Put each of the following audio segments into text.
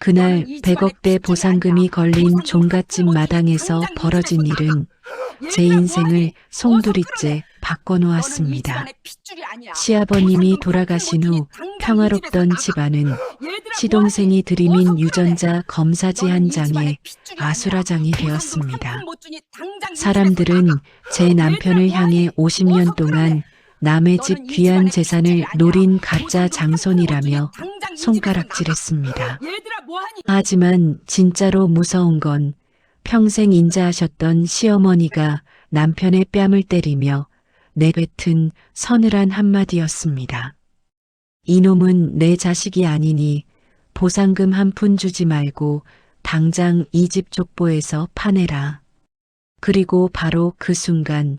그날 너는 이 집안의 100억대 핏줄이 아니야. 보상금이 걸린 보상금을 종갓집 풀어놓지. 마당에서 당장 벌어진 이집에서 나가. 일은 제 얘들아 인생을 뭐하니? 어서 송두리째 끌어내. 너는 이 바꿔놓았습니다. 집안의 핏줄이 아니야. 시아버님이 보상금 펑펑 못 돌아가신 주니 후 당장 이 집에서 평화롭던 나가. 집안은 얘들아 뭐하니? 시동생이 어서 들이민 끌어내. 유전자 검사지 너는 한 이 집안의 장에 핏줄이 아니야. 아수라장이 보상금 한 푼 되었습니다. 못 주니 당장 이 집에서 나가. 사람들은 제 얘들아 남편을 향해 뭐하니? 50년 어서 동안 끌어내. 남의 집 너는 이 귀한 집안의 핏줄이 재산을 아니야. 노린 가짜 보상금 한 푼 못 주니 장손이라며 당장 이 집에서 나가. 손가락질했습니다. 얘들아 뭐하니? 하지만 진짜로 무서운 건 평생 인자하셨던 시어머니가 남편의 뺨을 때리며 내뱉은 서늘한 한마디였습니다. 이놈은 내 자식이 아니니 보상금 한 푼 주지 말고 당장 이 집 족보에서 파내라. 그리고 바로 그 순간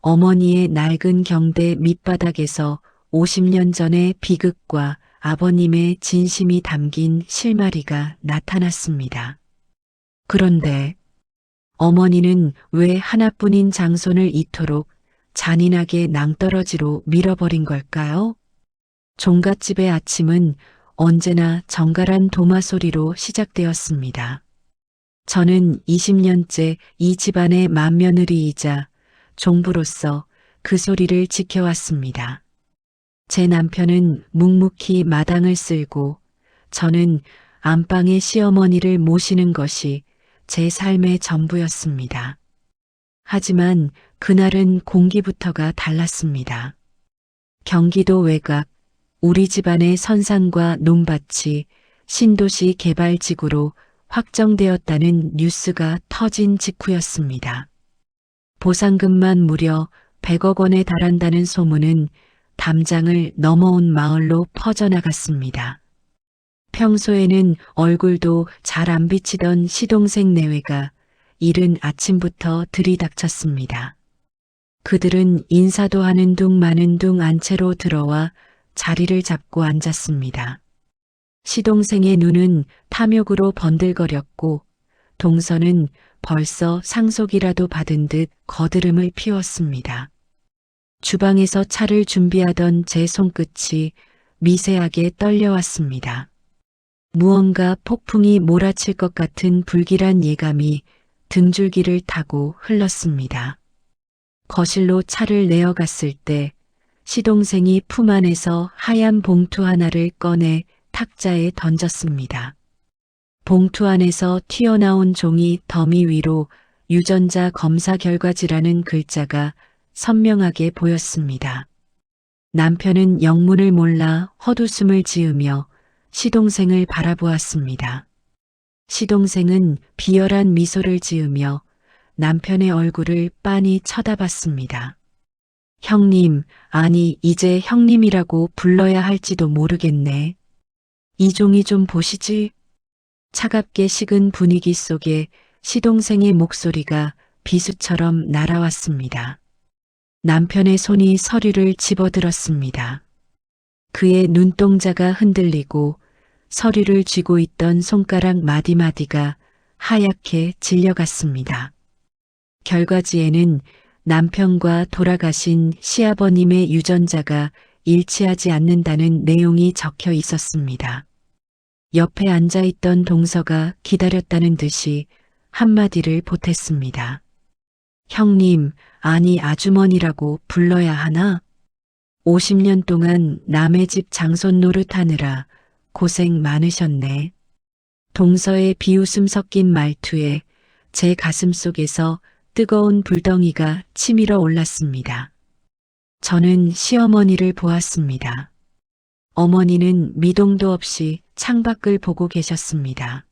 어머니의 낡은 경대 밑바닥에서 50년 전의 비극과 아버님의 진심이 담긴 실마리가 나타났습니다. 그런데 어머니는 왜 하나뿐인 장손을 이토록 잔인하게 낭떠러지로 밀어버린 걸까요? 종갓집의 아침은 언제나 정갈한 도마 소리로 시작되었습니다. 저는 20년째 이 집안의 맏며느리이자 종부로서 그 소리를 지켜왔습니다. 제 남편은 묵묵히 마당을 쓸고 저는 안방의 시어머니를 모시는 것이 제 삶의 전부였습니다. 하지만 그날은 공기부터가 달랐습니다. 경기도 외곽, 우리 집안의 선산과 논밭이 신도시 개발지구로 확정되었다는 뉴스가 터진 직후였습니다. 보상금만 무려 100억 원에 달한다는 소문은 담장을 넘어온 마을로 퍼져나갔습니다. 평소에는 얼굴도 잘 안 비치던 시동생 내외가 이른 아침부터 들이닥쳤습니다. 그들은 인사도 하는 둥 마는 둥 안채로 들어와 자리를 잡고 앉았습니다. 시동생의 눈은 탐욕으로 번들거렸고 동서는 벌써 상속이라도 받은 듯 거드름을 피웠습니다. 주방에서 차를 준비하던 제 손끝이 미세하게 떨려왔습니다. 무언가 폭풍이 몰아칠 것 같은 불길한 예감이 등줄기를 타고 흘렀습니다. 거실로 차를 내어갔을 때 시동생이 품 안에서 하얀 봉투 하나를 꺼내 탁자에 던졌습니다. 봉투 안에서 튀어나온 종이 더미 위로 유전자 검사 결과지라는 글자가 선명하게 보였습니다. 남편은 영문을 몰라 헛웃음을 지으며 시동생을 바라보았습니다. 시동생은 비열한 미소를 지으며 남편의 얼굴을 빤히 쳐다봤습니다. 형님, 아니 이제 형님이라고 불러야 할지도 모르겠네. 이 종이 좀 보시지. 차갑게 식은 분위기 속에 시동생의 목소리가 비수처럼 날아왔습니다. 남편의 손이 서류를 집어들었습니다. 그의 눈동자가 흔들리고 서류를 쥐고 있던 손가락 마디마디가 하얗게 질려갔습니다. 결과지에는 남편과 돌아가신 시아버님의 유전자가 일치하지 않는다는 내용이 적혀 있었습니다. 옆에 앉아있던 동서가 기다렸다는 듯이 한마디를 보탰습니다. 형님, 아니 아주머니라고 불러야 하나? 50년 동안 남의 집 장손 노릇하느라 고생 많으셨네. 동서의 비웃음 섞인 말투에 제 가슴 속에서 뜨거운 불덩이가 치밀어 올랐습니다. 저는 시어머니를 보았습니다. 어머니는 미동도 없이 창밖을 보고 계셨습니다.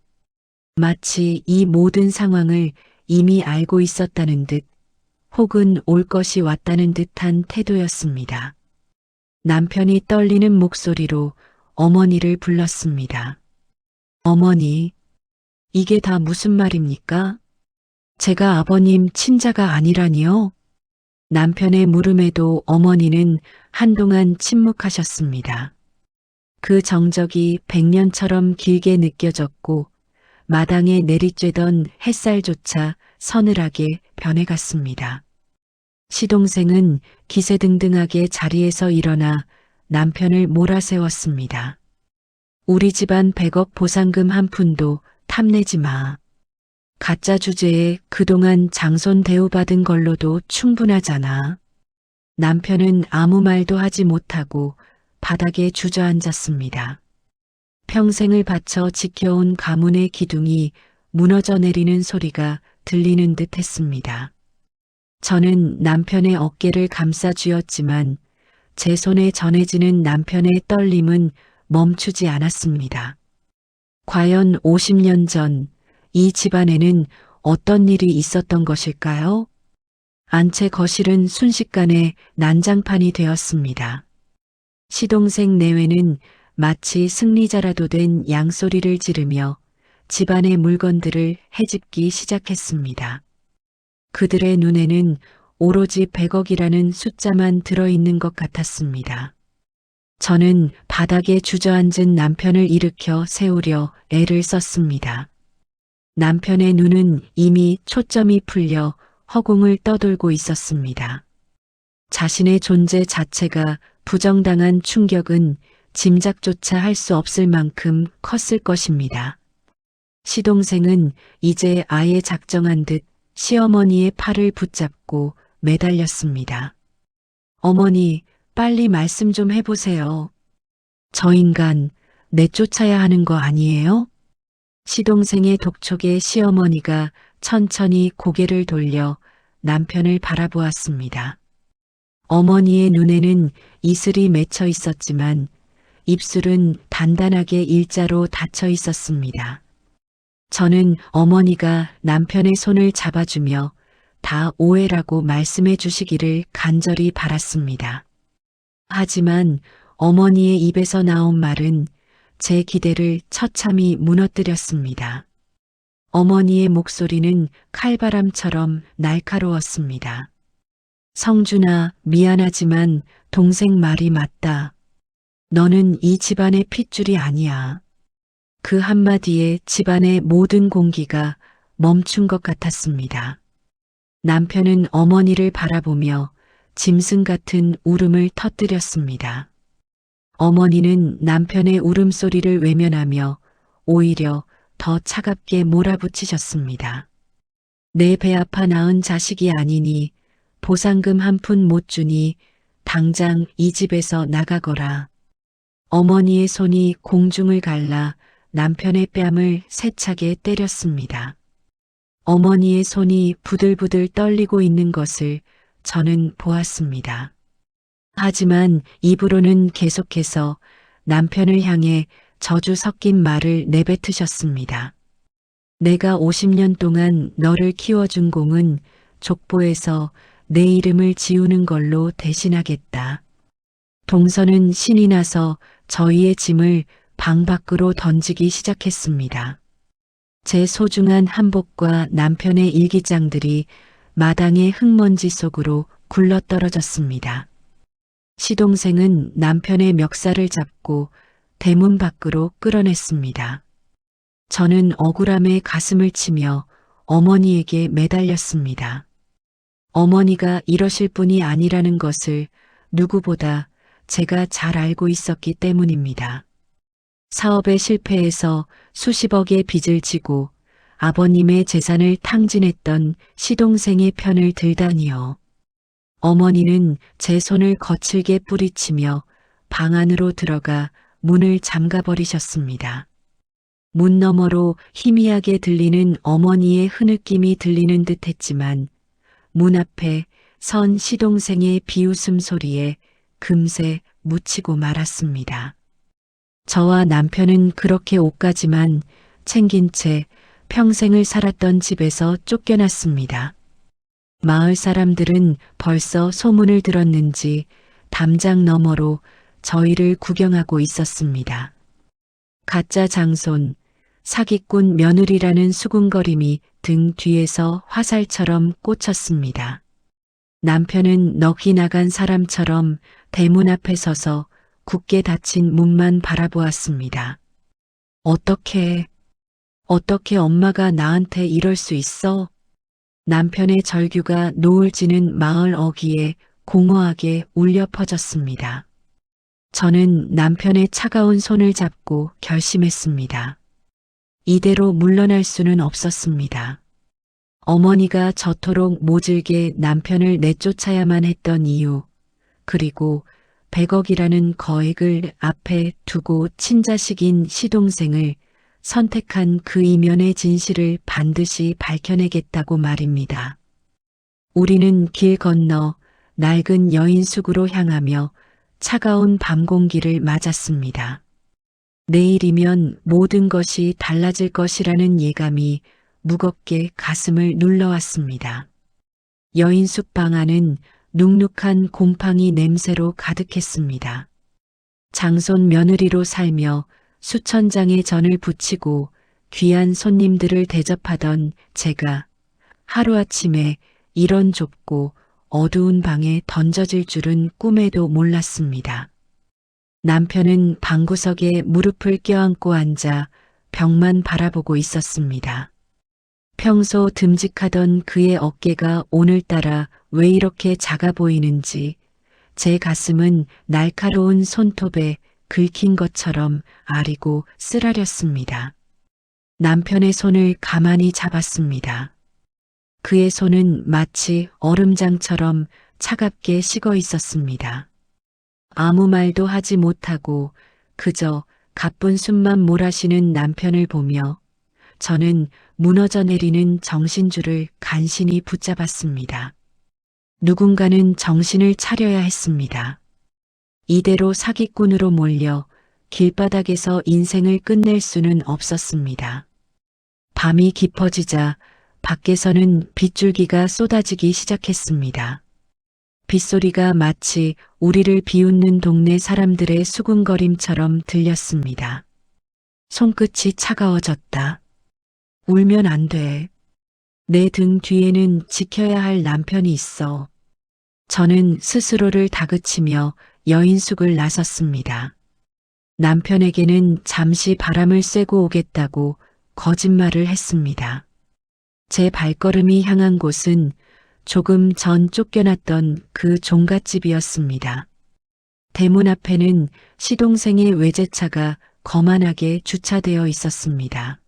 마치 이 모든 상황을 이미 알고 있었다는 듯 혹은 올 것이 왔다는 듯한 태도였습니다. 남편이 떨리는 목소리로 어머니를 불렀습니다. 어머니, 이게 다 무슨 말입니까? 제가 아버님 친자가 아니라니요? 남편의 물음에도 어머니는 한동안 침묵하셨습니다. 그 정적이 100년처럼 길게 느껴졌고 마당에 내리쬐던 햇살조차 서늘하게 변해갔습니다. 시동생은 기세등등하게 자리에서 일어나 남편을 몰아세웠습니다. 우리 집안 100억 보상금 한 푼도 탐내지 마. 가짜 주제에 그동안 장손 대우받은 걸로도 충분하잖아. 남편은 아무 말도 하지 못하고 바닥에 주저앉았습니다. 평생을 바쳐 지켜온 가문의 기둥이 무너져 내리는 소리가 들리는 듯 했습니다. 저는 남편의 어깨를 감싸 쥐었지만 제 손에 전해지는 남편의 떨림은 멈추지 않았습니다. 과연 50년 전 이 집안에는 어떤 일이 있었던 것일까요? 안채 거실은 순식간에 난장판이 되었습니다. 시동생 내외는 마치 승리자라도 된 양소리를 지르며 집안의 물건들을 헤집기 시작했습니다. 그들의 눈에는 오로지 100억이라는 숫자만 들어있는 것 같았습니다. 저는 바닥에 주저앉은 남편을 일으켜 세우려 애를 썼습니다. 남편의 눈은 이미 초점이 풀려 허공을 떠돌고 있었습니다. 자신의 존재 자체가 부정당한 충격은 짐작조차 할 수 없을 만큼 컸을 것입니다. 시동생은 이제 아예 작정한 듯 시어머니의 팔을 붙잡고 매달렸습니다. 어머니, 빨리 말씀 좀 해보세요. 저 인간 내쫓아야 하는 거 아니에요? 시동생의 독촉에 시어머니가 천천히 고개를 돌려 남편을 바라보았습니다. 어머니의 눈에는 이슬이 맺혀 있었지만 입술은 단단하게 일자로 닫혀 있었습니다. 저는 어머니가 남편의 손을 잡아주며 다 오해라고 말씀해 주시기를 간절히 바랐습니다. 하지만 어머니의 입에서 나온 말은 제 기대를 처참히 무너뜨렸습니다. 어머니의 목소리는 칼바람처럼 날카로웠습니다. 성준아, 미안하지만 동생 말이 맞다. 너는 이 집안의 핏줄이 아니야. 그 한마디에 집안의 모든 공기가 멈춘 것 같았습니다. 남편은 어머니를 바라보며 짐승 같은 울음을 터뜨렸습니다. 어머니는 남편의 울음소리를 외면하며 오히려 더 차갑게 몰아붙이셨습니다. 내 배 아파 낳은 자식이 아니니 보상금 한 푼 못 주니 당장 이 집에서 나가거라. 어머니의 손이 공중을 갈라 남편의 뺨을 세차게 때렸습니다. 어머니의 손이 부들부들 떨리고 있는 것을 저는 보았습니다. 하지만 입으로는 계속해서 남편을 향해 저주 섞인 말을 내뱉으셨습니다. 내가 50년 동안 너를 키워준 공은 족보에서 내 이름을 지우는 걸로 대신하겠다. 동서는 신이 나서 저희의 짐을 방 밖으로 던지기 시작했습니다. 제 소중한 한복과 남편의 일기장들이 마당의 흙먼지 속으로 굴러떨어졌습니다. 시동생은 남편의 멱살을 잡고 대문 밖으로 끌어냈습니다. 저는 억울함에 가슴을 치며 어머니에게 매달렸습니다. 어머니가 이러실 분이 아니라는 것을 누구보다 제가 잘 알고 있었기 때문입니다. 사업에 실패해서 수십억의 빚을 지고 아버님의 재산을 탕진했던 시동생의 편을 들다니요. 어머니는 제 손을 거칠게 뿌리치며 방 안으로 들어가 문을 잠가버리셨습니다. 문 너머로 희미하게 들리는 어머니의 흐느낌이 들리는 듯 했지만 문 앞에 선 시동생의 비웃음 소리에 금세 묻히고 말았습니다. 저와 남편은 그렇게 옷까지만 챙긴 채 평생을 살았던 집에서 쫓겨났습니다. 마을 사람들은 벌써 소문을 들었는지 담장 너머로 저희를 구경하고 있었습니다. 가짜 장손, 사기꾼 며느리라는 수군거림이 등 뒤에서 화살처럼 꽂혔습니다. 남편은 넋이 나간 사람처럼 대문 앞에 서서 굳게 닫힌 문만 바라보았습니다. 어떻게 엄마가 나한테 이럴 수 있어? 남편의 절규가 노을 지는 마을 어귀에 공허하게 울려 퍼졌습니다. 저는 남편의 차가운 손을 잡고 결심했습니다. 이대로 물러날 수는 없었습니다. 어머니가 저토록 모질게 남편을 내쫓아야만 했던 이유, 그리고 100억이라는 거액을 앞에 두고 친자식인 시동생을 선택한 그 이면의 진실을 반드시 밝혀내겠다고 말입니다. 우리는 길 건너 낡은 여인숙으로 향하며 차가운 밤 공기를 맞았습니다. 내일이면 모든 것이 달라질 것이라는 예감이 무겁게 가슴을 눌러왔습니다. 여인숙 방 안은 눅눅한 곰팡이 냄새로 가득했습니다. 장손 며느리로 살며 수천 장의 전을 부치고 귀한 손님들을 대접하던 제가 하루아침에 이런 좁고 어두운 방에 던져질 줄은 꿈에도 몰랐습니다. 남편은 방구석에 무릎을 껴안고 앉아 벽만 바라보고 있었습니다. 평소 듬직하던 그의 어깨가 오늘따라 왜 이렇게 작아 보이는지 제 가슴은 날카로운 손톱에 긁힌 것처럼 아리고 쓰라렸습니다. 남편의 손을 가만히 잡았습니다. 그의 손은 마치 얼음장처럼 차갑게 식어 있었습니다. 아무 말도 하지 못하고 그저 가쁜 숨만 몰아쉬는 남편을 보며 저는 무너져 내리는 정신줄을 간신히 붙잡았습니다. 누군가는 정신을 차려야 했습니다. 이대로 사기꾼으로 몰려 길바닥에서 인생을 끝낼 수는 없었습니다. 밤이 깊어지자 밖에서는 빗줄기가 쏟아지기 시작했습니다. 빗소리가 마치 우리를 비웃는 동네 사람들의 수군거림처럼 들렸습니다. 손끝이 차가워졌다. 울면 안 돼. 내 등 뒤에는 지켜야 할 남편이 있어. 저는 스스로를 다그치며 여인숙을 나섰습니다. 남편에게는 잠시 바람을 쐬고 오겠다고 거짓말을 했습니다. 제 발걸음이 향한 곳은 조금 전 쫓겨났던 그 종갓집이었습니다. 대문 앞에는 시동생의 외제차가 거만하게 주차되어 있었습니다.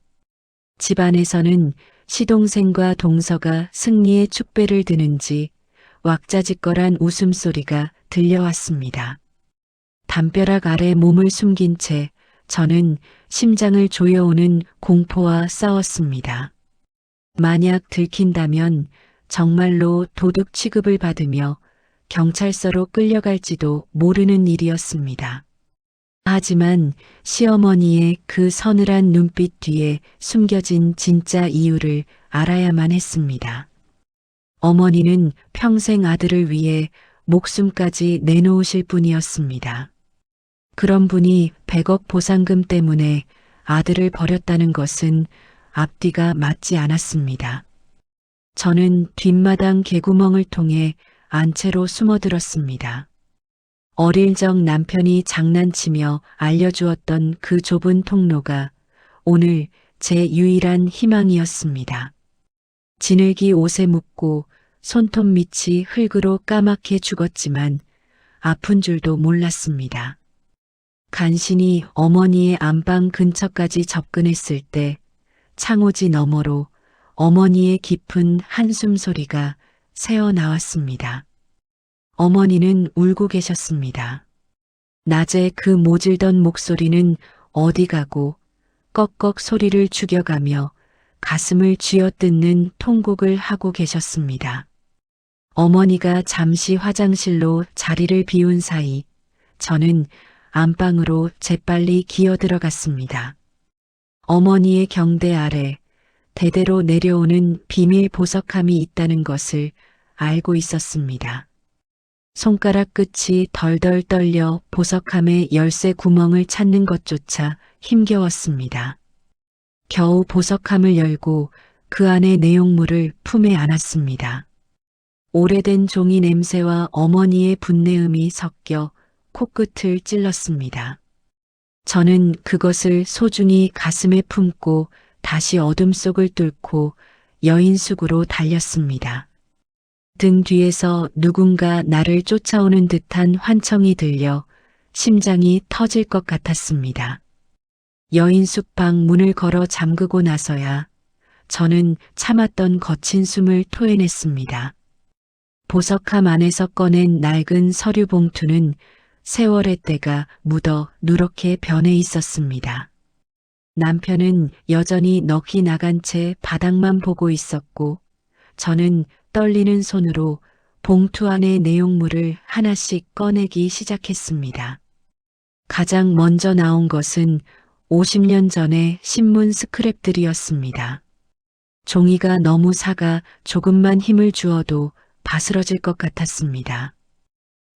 집 안에서는 시동생과 동서가 승리의 축배를 드는지 왁자지껄한 웃음소리가 들려왔습니다. 담벼락 아래 몸을 숨긴 채 저는 심장을 조여오는 공포와 싸웠습니다. 만약 들킨다면 정말로 도둑 취급을 받으며 경찰서로 끌려갈지도 모르는 일이었습니다. 하지만 시어머니의 그 서늘한 눈빛 뒤에 숨겨진 진짜 이유를 알아야만 했습니다. 어머니는 평생 아들을 위해 목숨까지 내놓으실 분이었습니다. 그런 분이 100억 보상금 때문에 아들을 버렸다는 것은 앞뒤가 맞지 않았습니다. 저는 뒷마당 개구멍을 통해 안채로 숨어들었습니다. 어릴 적 남편이 장난치며 알려주었던 그 좁은 통로가 오늘 제 유일한 희망이었습니다. 진흙이 옷에 묻고 손톱 밑이 흙으로 까맣게 죽었지만 아픈 줄도 몰랐습니다. 간신히 어머니의 안방 근처까지 접근했을 때 창호지 너머로 어머니의 깊은 한숨 소리가 새어 나왔습니다. 어머니는 울고 계셨습니다. 낮에 그 모질던 목소리는 어디 가고 꺽꺽 소리를 죽여가며 가슴을 쥐어뜯는 통곡을 하고 계셨습니다. 어머니가 잠시 화장실로 자리를 비운 사이 저는 안방으로 재빨리 기어들어갔습니다. 어머니의 경대 아래 대대로 내려오는 비밀 보석함이 있다는 것을 알고 있었습니다. 손가락 끝이 덜덜 떨려 보석함의 열쇠 구멍을 찾는 것조차 힘겨웠습니다. 겨우 보석함을 열고 그 안의 내용물을 품에 안았습니다. 오래된 종이 냄새와 어머니의 분내음이 섞여 코끝을 찔렀습니다. 저는 그것을 소중히 가슴에 품고 다시 어둠 속을 뚫고 여인숙으로 달렸습니다. 등 뒤에서 누군가 나를 쫓아오는 듯한 환청이 들려 심장이 터질 것 같았습니다. 여인숙방 문을 걸어 잠그고 나서야 저는 참았던 거친 숨을 토해냈습니다. 보석함 안에서 꺼낸 낡은 서류 봉투는 세월의 때가 묻어 누렇게 변해 있었습니다. 남편은 여전히 넋이 나간 채 바닥만 보고 있었고 저는 떨리는 손으로 봉투 안의 내용물을 하나씩 꺼내기 시작했습니다. 가장 먼저 나온 것은 50년 전의 신문 스크랩들이었습니다. 종이가 너무 사가 조금만 힘을 주어도 바스러질 것 같았습니다.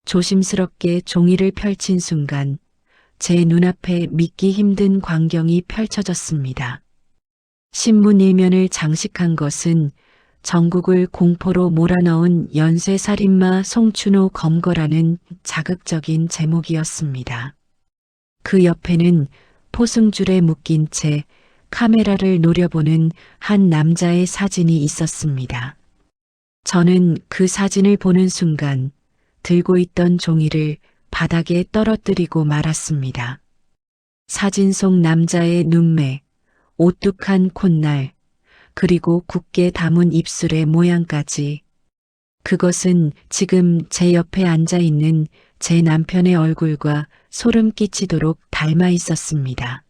조심스럽게 종이를 펼친 순간 제 눈앞에 믿기 힘든 광경이 펼쳐졌습니다. 신문 일면을 장식한 것은 전국을 공포로 몰아넣은 연쇄살인마 송춘호 검거라는 자극적인 제목이었습니다. 그 옆에는 포승줄에 묶인 채 카메라를 노려보는 한 남자의 사진이 있었습니다. 저는 그 사진을 보는 순간 들고 있던 종이를 바닥에 떨어뜨리고 말았습니다. 사진 속 남자의 눈매, 오뚝한 콧날, 그리고 굳게 담은 입술의 모양까지. 그것은 지금 제 옆에 앉아 있는 제 남편의 얼굴과 소름 끼치도록 닮아 있었습니다.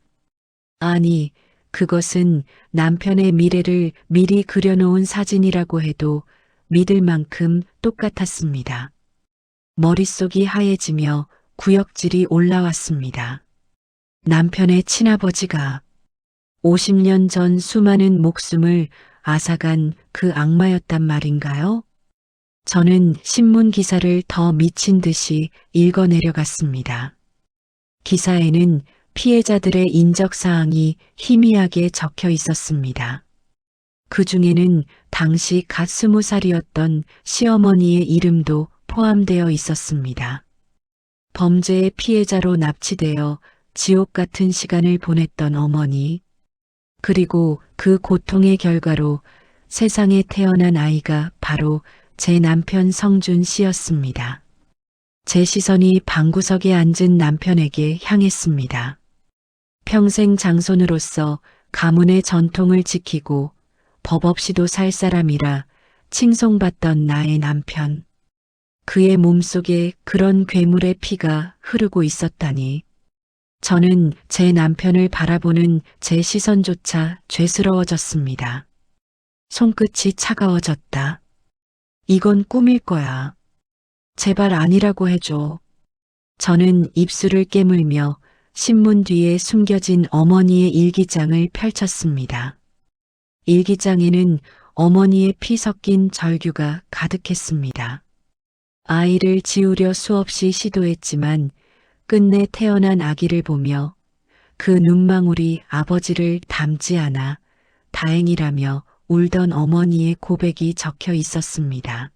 아니, 그것은 남편의 미래를 미리 그려놓은 사진이라고 해도 믿을 만큼 똑같았습니다. 머릿속이 하얘지며 구역질이 올라왔습니다. 남편의 친아버지가 50년 전 수많은 목숨을 앗아간 그 악마였단 말인가요? 저는 신문 기사를 더 미친 듯이 읽어 내려갔습니다. 기사에는 피해자들의 인적사항이 희미하게 적혀 있었습니다. 그 중에는 당시 갓 20살이었던 시어머니의 이름도 포함되어 있었습니다. 범죄의 피해자로 납치되어 지옥 같은 시간을 보냈던 어머니, 그리고 그 고통의 결과로 세상에 태어난 아이가 바로 제 남편 성준 씨였습니다. 제 시선이 방구석에 앉은 남편에게 향했습니다. 평생 장손으로서 가문의 전통을 지키고 법 없이도 살 사람이라 칭송받던 나의 남편. 그의 몸속에 그런 괴물의 피가 흐르고 있었다니. 저는 제 남편을 바라보는 제 시선조차 죄스러워졌습니다. 손끝이 차가워졌다. 이건 꿈일 거야. 제발 아니라고 해줘. 저는 입술을 깨물며 신문 뒤에 숨겨진 어머니의 일기장을 펼쳤습니다. 일기장에는 어머니의 피 섞인 절규가 가득했습니다. 아이를 지우려 수없이 시도했지만 끝내 태어난 아기를 보며 그 눈망울이 아버지를 닮지 않아 다행이라며 울던 어머니의 고백이 적혀 있었습니다.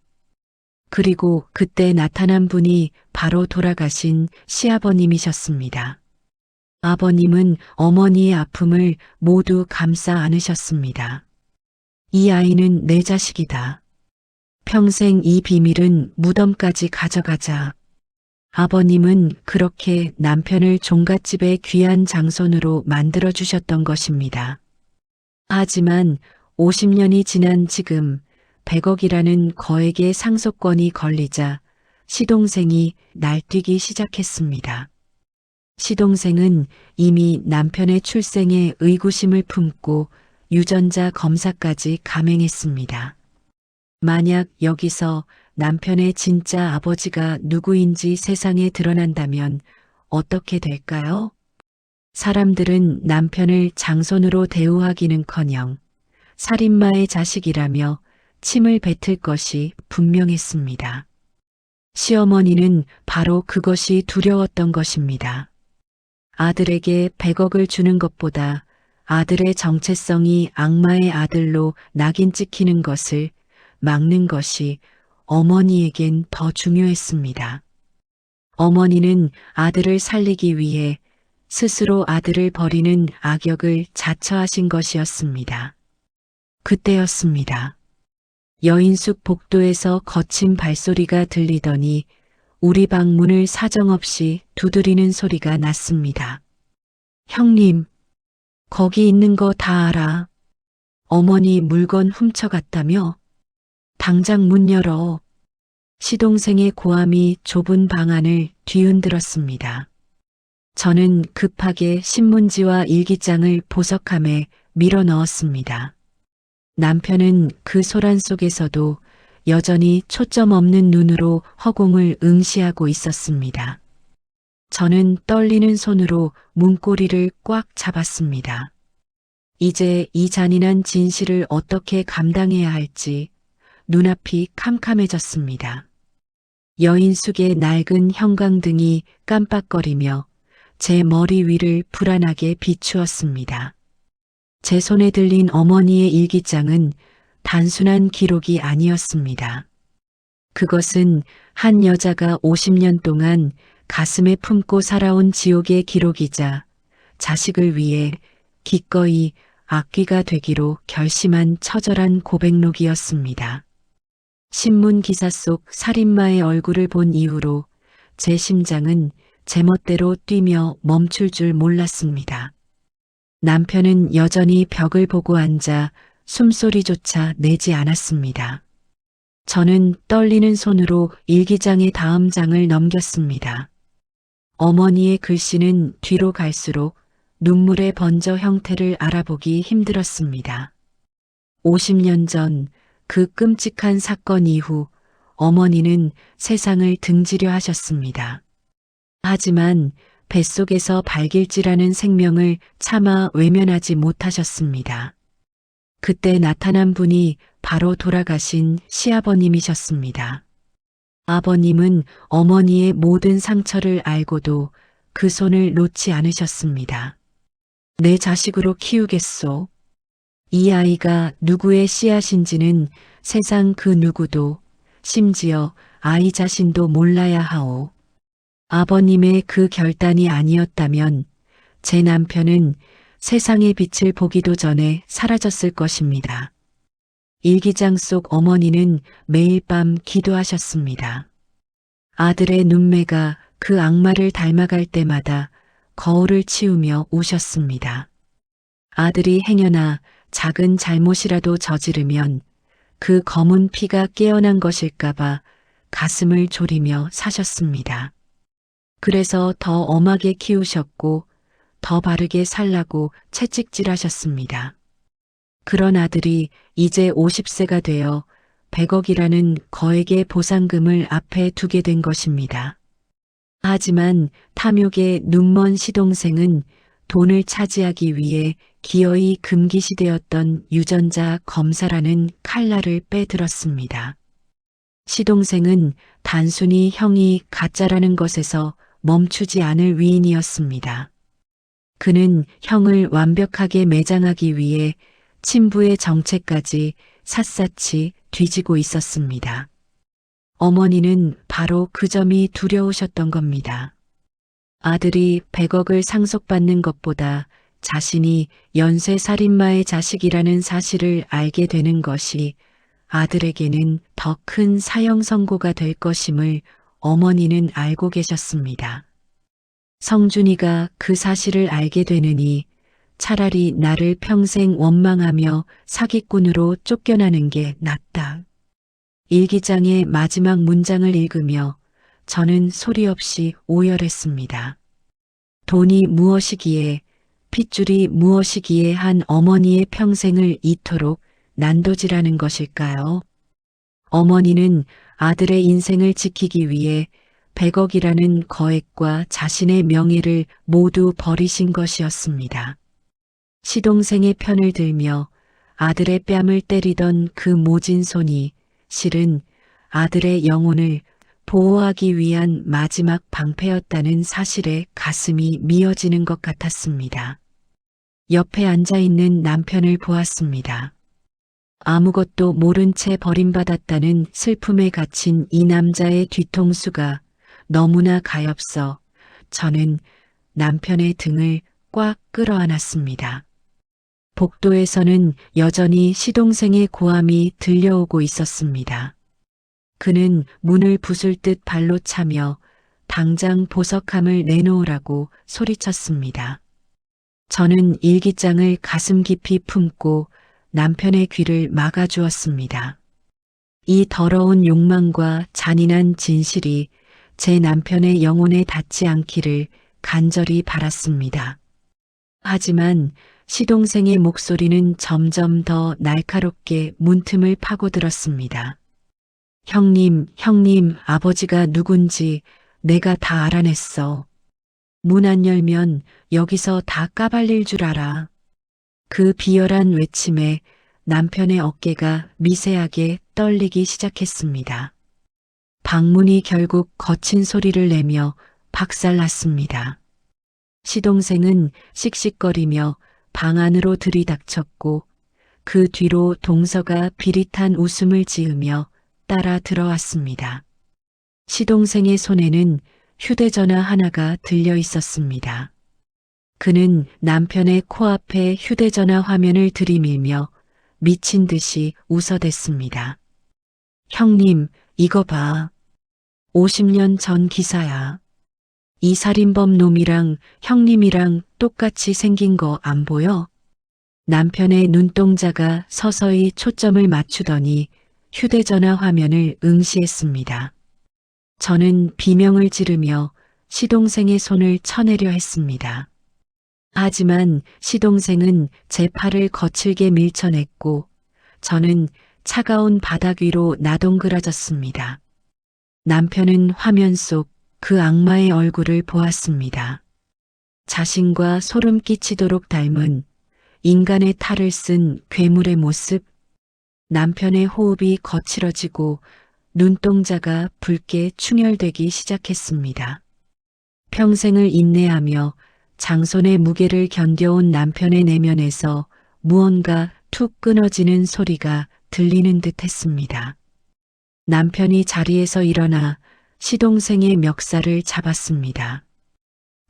그리고 그때 나타난 분이 바로 돌아가신 시아버님이셨습니다. 아버님은 어머니의 아픔을 모두 감싸 안으셨습니다. 이 아이는 내 자식이다. 평생 이 비밀은 무덤까지 가져가자. 아버님은 그렇게 남편을 종갓집의 귀한 장손으로 만들어주셨던 것입니다. 하지만 50년이 지난 지금 100억이라는 거액의 상속권이 걸리자 시동생이 날뛰기 시작했습니다. 시동생은 이미 남편의 출생에 의구심을 품고 유전자 검사까지 감행했습니다. 만약 여기서 남편의 진짜 아버지가 누구인지 세상에 드러난다면 어떻게 될까요? 사람들은 남편을 장손으로 대우하기는커녕 살인마의 자식이라며 침을 뱉을 것이 분명했습니다. 시어머니는 바로 그것이 두려웠던 것입니다. 아들에게 100억을 주는 것보다 아들의 정체성이 악마의 아들로 낙인 찍히는 것을 막는 것이 어머니에겐 더 중요했습니다. 어머니는 아들을 살리기 위해 스스로 아들을 버리는 악역을 자처하신 것이었습니다. 그때였습니다. 여인숙 복도에서 거친 발소리가 들리더니 우리 방 문을 사정없이 두드리는 소리가 났습니다. 형님, 거기 있는 거 다 알아. 어머니 물건 훔쳐갔다며? 당장 문 열어. 시동생의 고함이 좁은 방 안을 뒤흔들었습니다. 저는 급하게 신문지와 일기장을 보석함에 밀어 넣었습니다. 남편은 그 소란 속에서도 여전히 초점 없는 눈으로 허공을 응시하고 있었습니다. 저는 떨리는 손으로 문고리를 꽉 잡았습니다. 이제 이 잔인한 진실을 어떻게 감당해야 할지 눈앞이 캄캄해졌습니다. 여인숙의 낡은 형광등이 깜빡거리며 제 머리 위를 불안하게 비추었습니다. 제 손에 들린 어머니의 일기장은 단순한 기록이 아니었습니다. 그것은 한 여자가 50년 동안 가슴에 품고 살아온 지옥의 기록이자 자식을 위해 기꺼이 악귀가 되기로 결심한 처절한 고백록이었습니다. 신문 기사 속 살인마의 얼굴을 본 이후로 제 심장은 제멋대로 뛰며 멈출 줄 몰랐습니다. 남편은 여전히 벽을 보고 앉아 숨소리조차 내지 않았습니다. 저는 떨리는 손으로 일기장의 다음 장을 넘겼습니다. 어머니의 글씨는 뒤로 갈수록 눈물의 번져 형태를 알아보기 힘들었습니다. 50년 전 그 끔찍한 사건 이후 어머니는 세상을 등지려 하셨습니다. 하지만 뱃속에서 발길질하는 생명을 차마 외면하지 못하셨습니다. 그때 나타난 분이 바로 돌아가신 시아버님이셨습니다. 아버님은 어머니의 모든 상처를 알고도 그 손을 놓지 않으셨습니다. 내 자식으로 키우겠소. 이 아이가 누구의 씨앗인지는 세상 그 누구도, 심지어 아이 자신도 몰라야 하오. 아버님의 그 결단이 아니었다면 제 남편은 세상의 빛을 보기도 전에 사라졌을 것입니다. 일기장 속 어머니는 매일 밤 기도하셨습니다. 아들의 눈매가 그 악마를 닮아갈 때마다 거울을 치우며 우셨습니다. 아들이 행여나 작은 잘못이라도 저지르면 그 검은 피가 깨어난 것일까봐 가슴을 졸이며 사셨습니다. 그래서 더 엄하게 키우셨고 더 바르게 살라고 채찍질하셨습니다. 그런 아들이 이제 50세가 되어 100억이라는 거액의 보상금을 앞에 두게 된 것입니다. 하지만 탐욕의 눈먼 시동생은 돈을 차지하기 위해 기어이 금기시되었던 유전자 검사라는 칼날을 빼들었습니다. 시동생은 단순히 형이 가짜라는 것에서 멈추지 않을 위인이었습니다. 그는 형을 완벽하게 매장하기 위해 친부의 정체까지 샅샅이 뒤지고 있었습니다. 어머니는 바로 그 점이 두려우셨던 겁니다. 아들이 100억을 상속받는 것보다 자신이 연쇄살인마의 자식이라는 사실을 알게 되는 것이 아들에게는 더 큰 사형 선고가 될 것임을 어머니는 알고 계셨습니다. 성준이가 그 사실을 알게 되느니 차라리 나를 평생 원망하며 사기꾼으로 쫓겨나는 게 낫다. 일기장의 마지막 문장을 읽으며 저는 소리 없이 오열했습니다. 돈이 무엇이기에, 핏줄이 무엇이기에 한 어머니의 평생을 이토록 난도질하는 것일까요? 어머니는 아들의 인생을 지키기 위해 100억이라는 거액과 자신의 명예를 모두 버리신 것이었습니다. 시동생의 편을 들며 아들의 뺨을 때리던 그 모진 손이 실은 아들의 영혼을 보호하기 위한 마지막 방패였다는 사실에 가슴이 미어지는 것 같았습니다. 옆에 앉아있는 남편을 보았습니다. 아무것도 모른 채 버림받았다는 슬픔에 갇힌 이 남자의 뒤통수가 너무나 가엾어 저는 남편의 등을 꽉 끌어안았습니다. 복도에서는 여전히 시동생의 고함이 들려오고 있었습니다. 그는 문을 부술 듯 발로 차며 당장 보석함을 내놓으라고 소리쳤습니다. 저는 일기장을 가슴 깊이 품고 남편의 귀를 막아주었습니다. 이 더러운 욕망과 잔인한 진실이 제 남편의 영혼에 닿지 않기를 간절히 바랐습니다. 하지만 시동생의 목소리는 점점 더 날카롭게 문틈을 파고들었습니다. 형님, 아버지가 누군지 내가 다 알아냈어. 문 안 열면 여기서 다 까발릴 줄 알아. 그 비열한 외침에 남편의 어깨가 미세하게 떨리기 시작했습니다. 방문이 결국 거친 소리를 내며 박살났습니다. 시동생은 씩씩거리며 방 안으로 들이닥쳤고 그 뒤로 동서가 비릿한 웃음을 지으며 따라 들어왔습니다. 시동생의 손에는 휴대전화 하나가 들려 있었습니다. 그는 남편의 코앞에 휴대전화 화면을 들이밀며 미친 듯이 웃어댔습니다. 형님, 이거 봐. 50년 전 기사야. 이 살인범 놈이랑 형님이랑 똑같이 생긴 거 안 보여? 남편의 눈동자가 서서히 초점을 맞추더니 휴대전화 화면을 응시했습니다. 저는 비명을 지르며 시동생의 손을 쳐내려 했습니다. 하지만 시동생은 제 팔을 거칠게 밀쳐냈고 저는 차가운 바닥 위로 나동그라졌습니다. 남편은 화면 속 그 악마의 얼굴을 보았습니다. 자신과 소름 끼치도록 닮은 인간의 탈을 쓴 괴물의 모습. 남편의 호흡이 거칠어지고 눈동자가 붉게 충혈되기 시작했습니다. 평생을 인내하며 장손의 무게를 견뎌온 남편의 내면에서 무언가 툭 끊어지는 소리가 들리는 듯 했습니다. 남편이 자리에서 일어나 시동생의 멱살을 잡았습니다.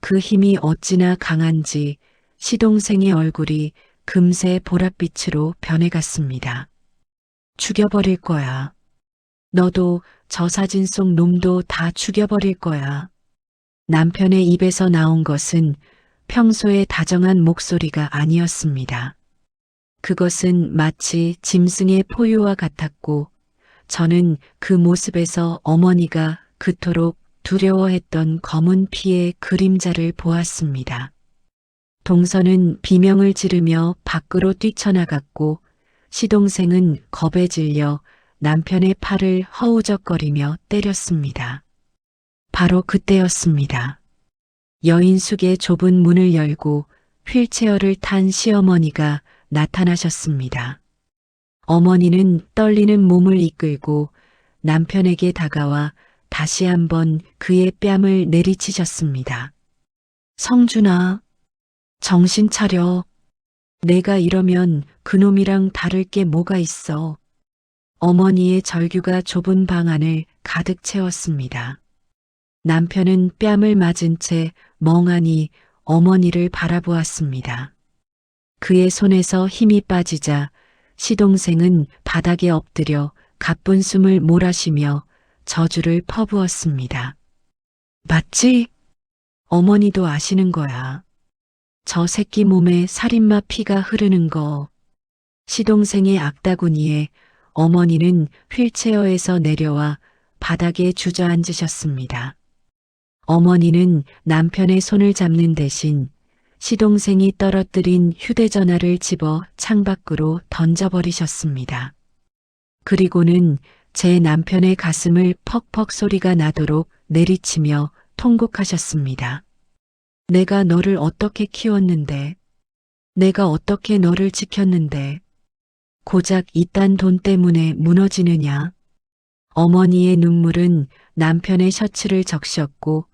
그 힘이 어찌나 강한지 시동생의 얼굴이 금세 보랏빛으로 변해갔습니다. 죽여버릴 거야. 너도 저 사진 속 놈도 다 죽여버릴 거야. 남편의 입에서 나온 것은 평소의 다정한 목소리가 아니었습니다. 그것은 마치 짐승의 포효와 같았고 저는 그 모습에서 어머니가 그토록 두려워했던 검은 피의 그림자를 보았습니다. 동서는 비명을 지르며 밖으로 뛰쳐나갔고 시동생은 겁에 질려 남편의 팔을 허우적거리며 때렸습니다. 바로 그때였습니다. 여인숙의 좁은 문을 열고 휠체어를 탄 시어머니가 나타나셨습니다. 어머니는 떨리는 몸을 이끌고 남편에게 다가와 다시 한번 그의 뺨을 내리치셨습니다. 성준아, 정신 차려. 내가 이러면 그놈이랑 다를 게 뭐가 있어. 어머니의 절규가 좁은 방 안을 가득 채웠습니다. 남편은 뺨을 맞은 채 멍하니 어머니를 바라보았습니다. 그의 손에서 힘이 빠지자 시동생은 바닥에 엎드려 가쁜 숨을 몰아쉬며 저주를 퍼부었습니다. 맞지? 어머니도 아시는 거야. 저 새끼 몸에 살인마 피가 흐르는 거. 시동생의 악다구니에 어머니는 휠체어에서 내려와 바닥에 주저앉으셨습니다. 어머니는 남편의 손을 잡는 대신 시동생이 떨어뜨린 휴대전화를 집어 창밖으로 던져버리셨습니다. 그리고는 제 남편의 가슴을 퍽퍽 소리가 나도록 내리치며 통곡하셨습니다. 내가 너를 어떻게 키웠는데, 내가 어떻게 너를 지켰는데, 고작 이딴 돈 때문에 무너지느냐. 어머니의 눈물은 남편의 셔츠를 적셨고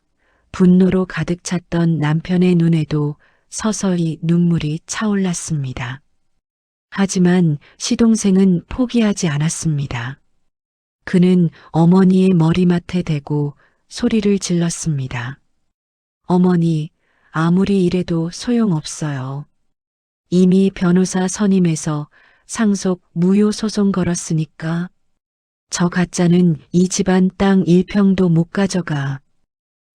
분노로 가득 찼던 남편의 눈에도 서서히 눈물이 차올랐습니다. 하지만 시동생은 포기하지 않았습니다. 그는 어머니의 머리맡에 대고 소리를 질렀습니다. 어머니, 아무리 이래도 소용없어요. 이미 변호사 선임해서 상속 무효 소송 걸었으니까 저 가짜는 이 집안 땅 1평도 못 가져가.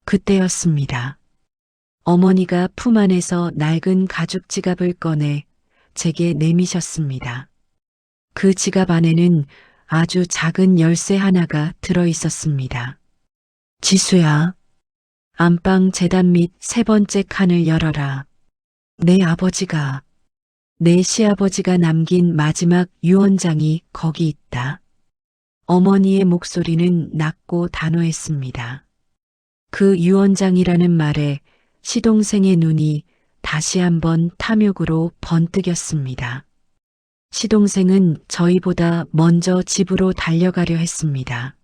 그때였습니다. 어머니가 품 안에서 낡은 가죽 지갑을 꺼내 제게 내미셨습니다. 그 지갑 안에는 아주 작은 열쇠 하나가 들어 있었습니다. 지수야, 안방 재단 밑 세 번째 칸을 열어라. 내 시아버지가 남긴 마지막 유언장이 거기 있다. 어머니의 목소리는 낮고 단호했습니다. 그 유언장이라는 말에 시동생의 눈이 다시 한번 탐욕으로 번뜩였습니다. 시동생은 저희보다 먼저 집으로 달려가려 했습니다.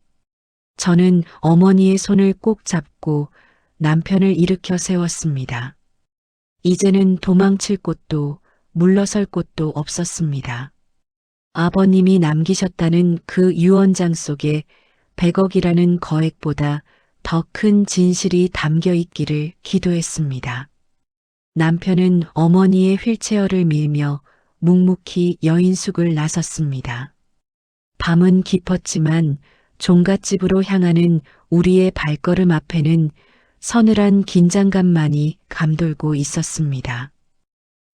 저는 어머니의 손을 꼭 잡고 남편을 일으켜 세웠습니다. 이제는 도망칠 곳도 물러설 곳도 없었습니다. 아버님이 남기셨다는 그 유언장 속에 100억이라는 거액보다 더 큰 진실이 담겨 있기를 기도했습니다. 남편은 어머니의 휠체어를 밀며 묵묵히 여인숙을 나섰습니다. 밤은 깊었지만 종갓집으로 향하는 우리의 발걸음 앞에는 서늘한 긴장감만이 감돌고 있었습니다.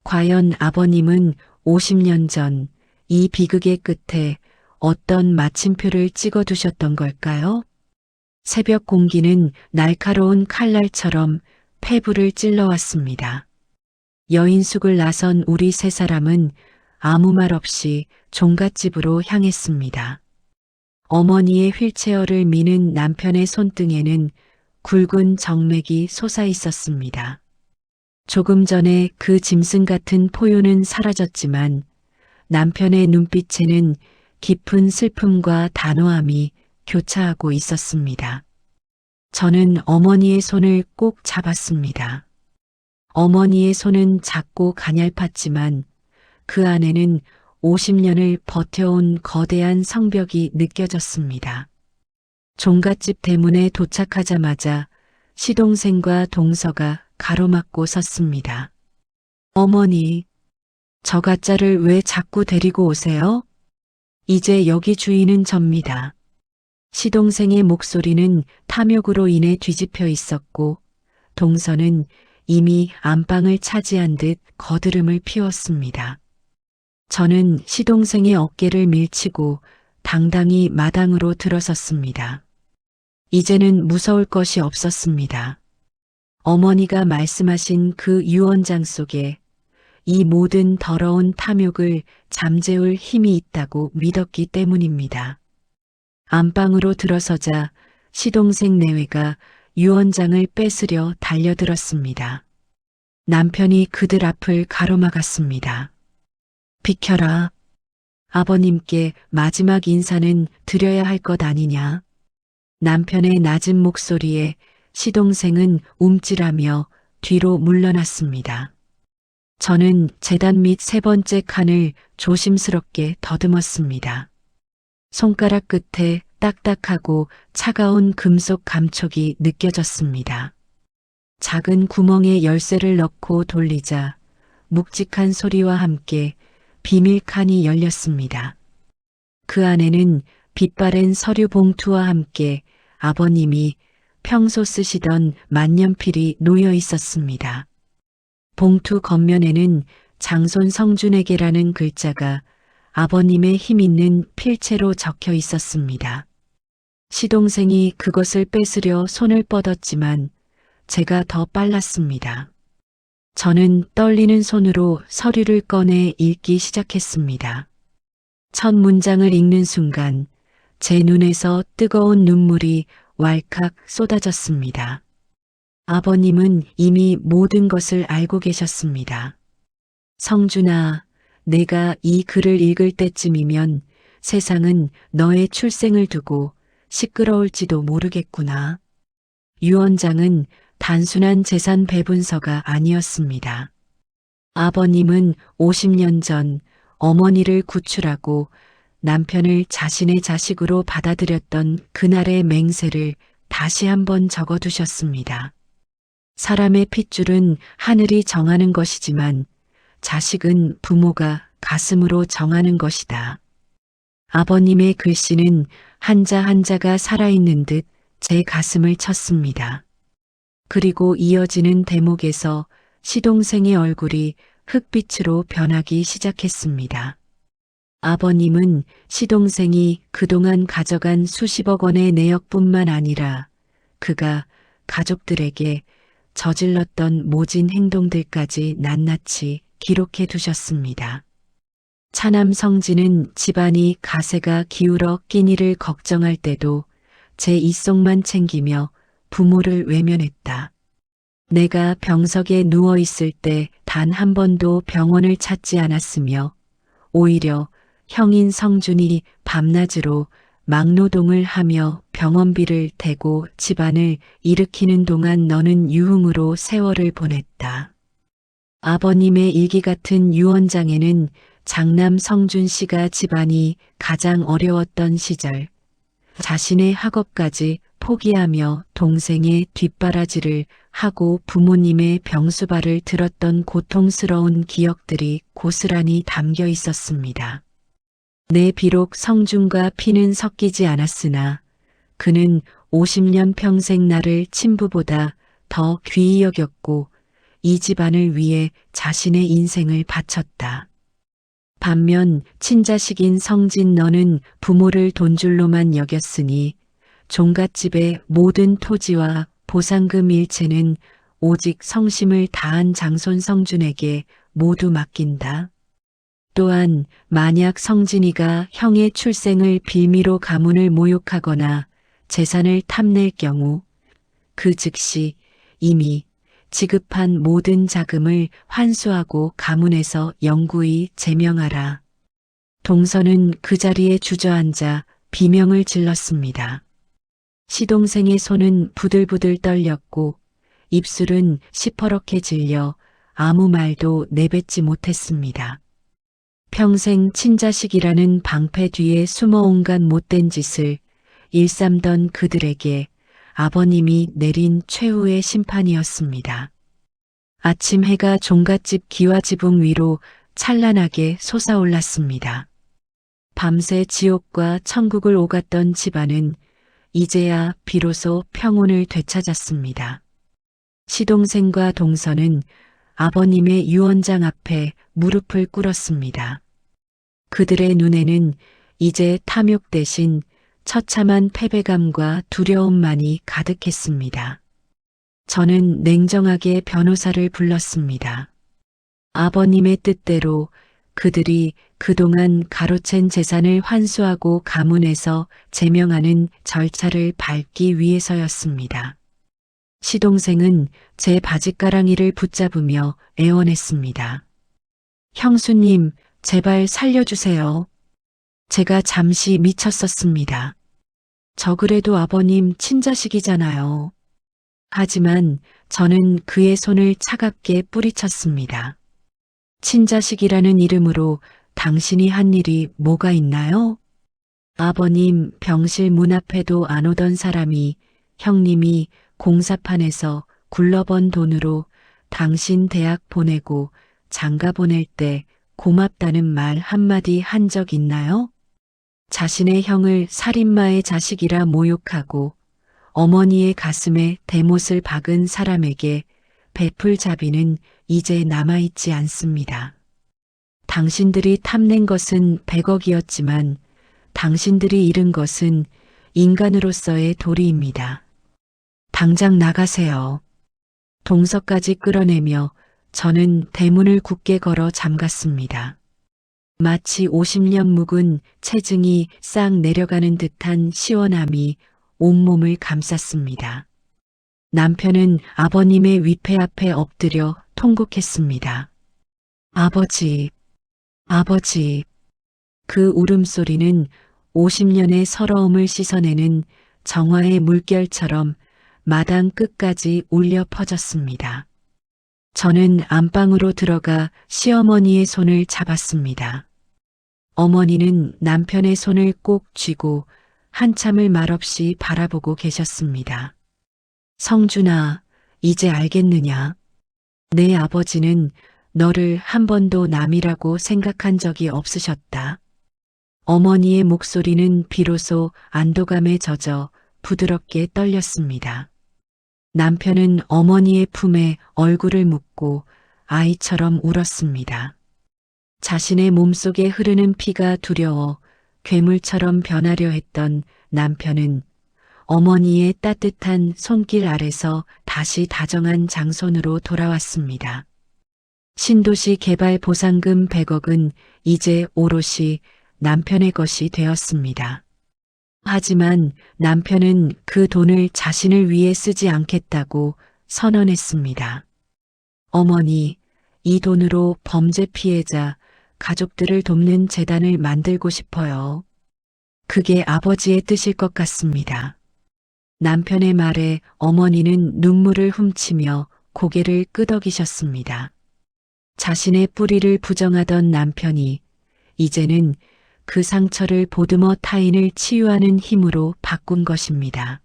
과연 아버님은 50년 전 이 비극의 끝에 어떤 마침표를 찍어두셨던 걸까요? 새벽 공기는 날카로운 칼날처럼 폐부를 찔러왔습니다. 여인숙을 나선 우리 세 사람은 아무 말 없이 종갓집으로 향했습니다. 어머니의 휠체어를 미는 남편의 손등에는 굵은 정맥이 솟아 있었습니다. 조금 전에 그 짐승 같은 포효는 사라졌지만 남편의 눈빛에는 깊은 슬픔과 단호함이 교차하고 있었습니다. 저는 어머니의 손을 꼭 잡았습니다. 어머니의 손은 작고 가냘팠지만 그 안에는 50년을 버텨온 거대한 성벽이 느껴졌습니다. 종갓집 대문에 도착하자마자 시동생과 동서가 가로막고 섰습니다. 어머니, 저 가짜를 왜 자꾸 데리고 오세요? 이제 여기 주인은 접니다. 시동생의 목소리는 탐욕으로 인해 뒤집혀 있었고 동서는 이미 안방을 차지한 듯 거드름을 피웠습니다. 저는 시동생의 어깨를 밀치고 당당히 마당으로 들어섰습니다. 이제는 무서울 것이 없었습니다. 어머니가 말씀하신 그 유언장 속에 이 모든 더러운 탐욕을 잠재울 힘이 있다고 믿었기 때문입니다. 안방으로 들어서자 시동생 내외가 유언장을 뺏으려 달려들었습니다. 남편이 그들 앞을 가로막았습니다. 비켜라. 아버님께 마지막 인사는 드려야 할 것 아니냐. 남편의 낮은 목소리에 시동생은 움찔하며 뒤로 물러났습니다. 저는 재단 밑 세 번째 칸을 조심스럽게 더듬었습니다. 손가락 끝에 딱딱하고 차가운 금속 감촉이 느껴졌습니다. 작은 구멍에 열쇠를 넣고 돌리자 묵직한 소리와 함께 비밀 칸이 열렸습니다. 그 안에는 빛바랜 서류 봉투와 함께 아버님이 평소 쓰시던 만년필이 놓여 있었습니다. 봉투 겉면에는 장손 성준에게라는 글자가 아버님의 힘있는 필체로 적혀 있었습니다. 시동생이 그것을 뺏으려 손을 뻗었지만 제가 더 빨랐습니다. 저는 떨리는 손으로 서류를 꺼내 읽기 시작했습니다. 첫 문장을 읽는 순간 제 눈에서 뜨거운 눈물이 왈칵 쏟아졌습니다. 아버님은 이미 모든 것을 알고 계셨습니다. 성준아, 내가 이 글을 읽을 때쯤이면 세상은 너의 출생을 두고 시끄러울지도 모르겠구나. 유언장은 단순한 재산 배분서가 아니었습니다. 아버님은 50년 전 어머니를 구출하고 남편을 자신의 자식으로 받아들였던 그날의 맹세를 다시 한번 적어두셨습니다. 사람의 핏줄은 하늘이 정하는 것이지만 자식은 부모가 가슴으로 정하는 것이다. 아버님의 글씨는 한자 한자가 살아있는 듯 제 가슴을 쳤습니다. 그리고 이어지는 대목에서 시동생의 얼굴이 흑빛으로 변하기 시작했습니다. 아버님은 시동생이 그동안 가져간 수십억 원의 내역뿐만 아니라 그가 가족들에게 저질렀던 모진 행동들까지 낱낱이 기록해 두셨습니다. 차남 성진은 집안이 가세가 기울어 끼니를 걱정할 때도 제 입속만 챙기며 부모를 외면했다. 내가 병석에 누워 있을 때 단 한 번도 병원을 찾지 않았으며 오히려 형인 성준이 밤낮으로 막노동을 하며 병원비를 대고 집안을 일으키는 동안 너는 유흥으로 세월을 보냈다. 아버님의 일기 같은 유언장에는 장남 성준 씨가 집안이 가장 어려웠던 시절 자신의 학업까지 포기하며 동생의 뒷바라지를 하고 부모님의 병수발을 들었던 고통스러운 기억들이 고스란히 담겨 있었습니다. 내 비록 성준과 피는 섞이지 않았으나 그는 50년 평생 나를 친부보다 더 귀히 여겼고 이 집안을 위해 자신의 인생을 바쳤다. 반면 친자식인 성진 너는 부모를 돈줄로만 여겼으니 종갓집의 모든 토지와 보상금 일체는 오직 성심을 다한 장손 성준에게 모두 맡긴다. 또한 만약 성진이가 형의 출생을 빌미로 가문을 모욕하거나 재산을 탐낼 경우 그 즉시 이미 지급한 모든 자금을 환수하고 가문에서 영구히 제명하라. 동서는 그 자리에 주저앉아 비명을 질렀습니다. 시동생의 손은 부들부들 떨렸고 입술은 시퍼렇게 질려 아무 말도 내뱉지 못했습니다. 평생 친자식이라는 방패 뒤에 숨어 온갖 못된 짓을 일삼던 그들에게 아버님이 내린 최후의 심판이었습니다. 아침 해가 종갓집 기와지붕 위로 찬란하게 솟아올랐습니다. 밤새 지옥과 천국을 오갔던 집안은 이제야 비로소 평온을 되찾았습니다. 시동생과 동서는 아버님의 유언장 앞에 무릎을 꿇었습니다. 그들의 눈에는 이제 탐욕 대신 처참한 패배감과 두려움만이 가득했습니다. 저는 냉정하게 변호사를 불렀습니다. 아버님의 뜻대로 그들이 그동안 가로챈 재산을 환수하고 가문에서 제명하는 절차를 밟기 위해서였습니다. 시동생은 제 바짓가랑이를 붙잡으며 애원했습니다. 형수님, 제발 살려주세요. 제가 잠시 미쳤었습니다. 저 그래도 아버님 친자식이잖아요. 하지만 저는 그의 손을 차갑게 뿌리쳤습니다. 친자식이라는 이름으로 당신이 한 일이 뭐가 있나요? 아버님 병실 문 앞에도 안 오던 사람이 형님이 공사판에서 굴러번 돈으로 당신 대학 보내고 장가 보낼 때 고맙다는 말 한마디 한 적 있나요? 자신의 형을 살인마의 자식이라 모욕하고 어머니의 가슴에 대못을 박은 사람에게 베풀 자비는 이제 남아있지 않습니다. 당신들이 탐낸 것은 100억이었지만 당신들이 잃은 것은 인간으로서의 도리입니다. 당장 나가세요. 동서까지 끌어내며 저는 대문을 굳게 걸어 잠갔습니다. 마치 50년 묵은 체증이 싹 내려가는 듯한 시원함이 온몸을 감쌌습니다. 남편은 아버님의 위패 앞에 엎드려 통곡했습니다. 아버지, 아버지. 그 울음소리는 50년의 서러움을 씻어내는 정화의 물결처럼 마당 끝까지 울려 퍼졌습니다. 저는 안방으로 들어가 시어머니의 손을 잡았습니다. 어머니는 남편의 손을 꼭 쥐고 한참을 말없이 바라보고 계셨습니다. 성준아, 이제 알겠느냐? 내 아버지는 너를 한 번도 남이라고 생각한 적이 없으셨다. 어머니의 목소리는 비로소 안도감에 젖어 부드럽게 떨렸습니다. 남편은 어머니의 품에 얼굴을 묻고 아이처럼 울었습니다. 자신의 몸속에 흐르는 피가 두려워 괴물처럼 변하려 했던 남편은 어머니의 따뜻한 손길 아래서 다시 다정한 장손으로 돌아왔습니다. 신도시 개발 보상금 100억은 이제 오롯이 남편의 것이 되었습니다. 하지만 남편은 그 돈을 자신을 위해 쓰지 않겠다고 선언했습니다. 어머니, 이 돈으로 범죄 피해자, 가족들을 돕는 재단을 만들고 싶어요. 그게 아버지의 뜻일 것 같습니다. 남편의 말에 어머니는 눈물을 훔치며 고개를 끄덕이셨습니다. 자신의 뿌리를 부정하던 남편이 이제는 그 상처를 보듬어 타인을 치유하는 힘으로 바꾼 것입니다.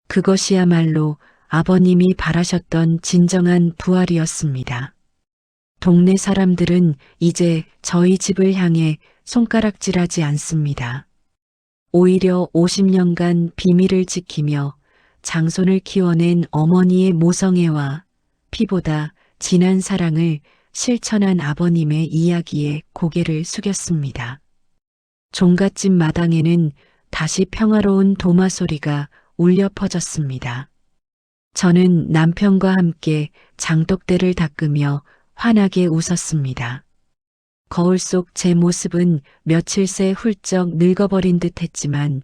그것이야말로 아버님이 바라셨던 진정한 부활이었습니다. 동네 사람들은 이제 저희 집을 향해 손가락질하지 않습니다. 오히려 50년간 비밀을 지키며 장손을 키워낸 어머니의 모성애와 피보다 진한 사랑을 실천한 아버님의 이야기에 고개를 숙였습니다. 종갓집 마당에는 다시 평화로운 도마 소리가 울려 퍼졌습니다. 저는 남편과 함께 장독대를 닦으며 환하게 웃었습니다. 거울 속 제 모습은 며칠 새 훌쩍 늙어버린 듯 했지만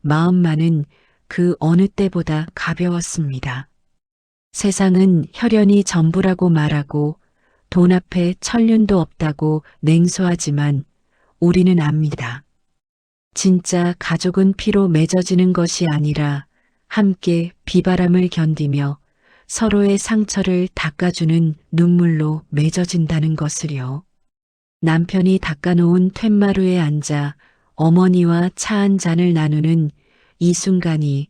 마음만은 그 어느 때보다 가벼웠습니다. 세상은 혈연이 전부라고 말하고 돈 앞에 천륜도 없다고 냉소하지만 우리는 압니다. 진짜 가족은 피로 맺어지는 것이 아니라 함께 비바람을 견디며 서로의 상처를 닦아주는 눈물로 맺어진다는 것을요. 남편이 닦아놓은 툇마루에 앉아 어머니와 차 한 잔을 나누는 이 순간이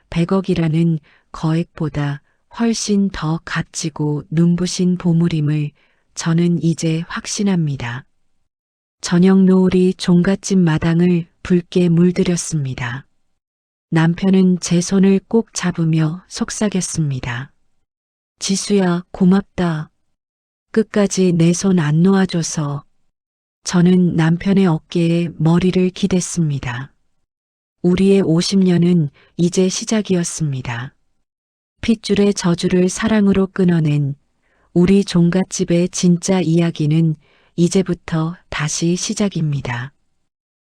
100억이라는 거액보다 훨씬 더 값지고 눈부신 보물임을 저는 이제 확신합니다. 저녁 노을이 종갓집 마당을 붉게 물들였습니다. 남편은 제 손을 꼭 잡으며 속삭였습니다. 지수야, 고맙다. 끝까지 내 손 안 놓아줘서. 저는 남편의 어깨에 머리를 기댔습니다. 우리의 50년은 이제 시작이었습니다. 핏줄의 저주를 사랑으로 끊어낸 우리 종갓집의 진짜 이야기는 이제부터 다시 시작입니다.